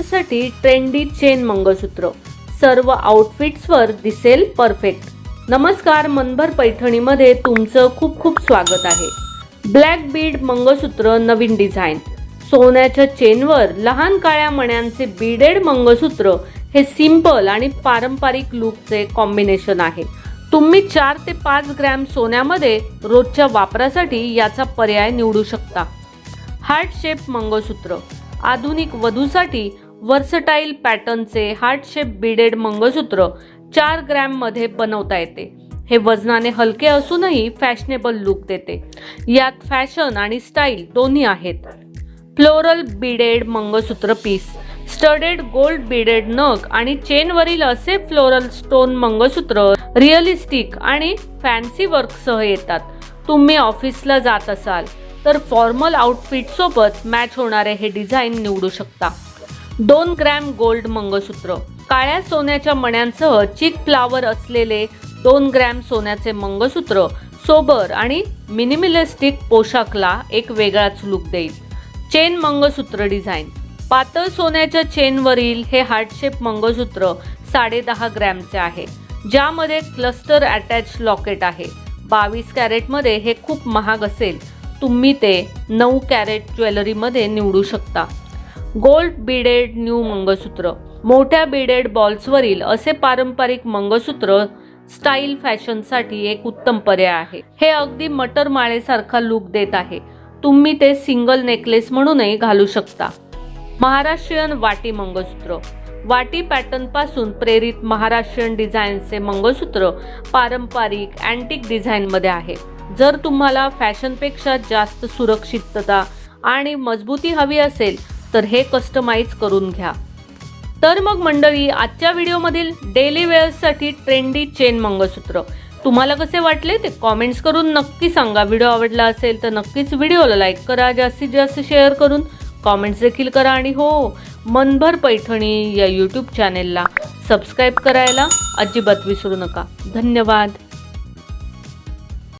वेअरसाठी trendy chain मंगळसूत्र सर्व आउटफिट्सवर दिसेल perfect. नमस्कार, मनभर पैठणीमध्ये तुमचं खूप खूप स्वागत आहे। ब्लॅक बीड मंगळसूत्र नवीन डिझाइन, सोन्याच्या चेनवर लहान काळ्या मण्यांचे बीडेड मंगळसूत्र हे सिंपल आणि पारंपरिक लुकचे कॉम्बिनेशन आहे। तुम्ही 4 ते 5 ग्रॅम सोन्यामध्ये रोजच्या वापरासाठी याचा पर्याय निवडू शकता। हार्ट शेप मंगळसूत्र, आधुनिक वधूसाठी वर्सटाईल पॅटर्नचे हार्ट शेप बीडेड मंगळसूत्र 4 ग्रॅम मध्ये बनवता येते। हे वजनाने हलके असूनही फॅशनेबल लुक देते। यात फॅशन आणि स्टाईल दोन्ही आहेत। फ्लोरल बीडेड मंगळसूत्र पीस, स्टडेड गोल्ड बीडेड नग आणि चेनवरील असे फ्लोरल स्टोन मंगळसूत्र रिअलिस्टिक आणि फॅन्सी वर्कसह येतात। तुम्ही ऑफिसला जात असाल तर फॉर्मल आउटफिट सोबत मॅच होणारे हे डिझाइन निवडू शकता। 2 ग्रॅम गोल्ड मंगळसूत्र, काळ्या सोन्याच्या मण्यांसह चिक फ्लावर असलेले 2 ग्रॅम सोन्याचे मंगळसूत्र सोबर आणि मिनिमलिस्टिक पोशाखला एक वेगळाच लुक देईल। चेन मंगळसूत्र डिझाइन, पातळ सोन्याच्या चेनवरील हे हार्ट शेप मंगळसूत्र 10.5 ग्रॅमचे आहे, ज्यामध्ये क्लस्टर अटॅच लॉकेट आहे। 22 कॅरेटमध्ये हे खूप महाग असेल, तुम्ही ते 9 कॅरेट ज्वेलरीमध्ये निवडू शकता। गोल्ड बीडेड न्यू मंगळसूत्र, मोठ्या बीडेड बॉल्सवरील असे पारंपरिक मंगळसूत्र स्टाईल फॅशनसाठी एक उत्तम पर्याय आहे। हे अगदी मटर माळेसारखा लुक देत आहे। तुम्ही ते सिंगल नेकलेस म्हणूनही घालू शकता। महाराष्ट्रीयन वाटी मंगळसूत्र, वाटी पॅटर्न पासून प्रेरित महाराष्ट्रीयन डिझाईनचे मंगळसूत्र पारंपरिक अँटिक डिझाइन मध्ये आहे। जर तुम्हाला फॅशनपेक्षा जास्त सुरक्षितता आणि मजबूती हवी असेल तर हे कस्टमाइज करून घ्या। तर मग मंडळी, आजच्या व्हिडिओमधील डेली वेअर्ससाठी ट्रेंडी चेन मंगळसूत्र तुम्हाला कसे वाटले ते कमेंट्स करून नक्की सांगा। व्हिडिओ आवडला असेल तर नक्कीच व्हिडिओला लाईक करा, जास्तीत जास्त शेअर करून कमेंट्स देखील करा आणि हो, मनभर पैठणी या यूट्यूब चॅनेलला सबस्क्राईब करायला अजिबात विसरू नका। धन्यवाद।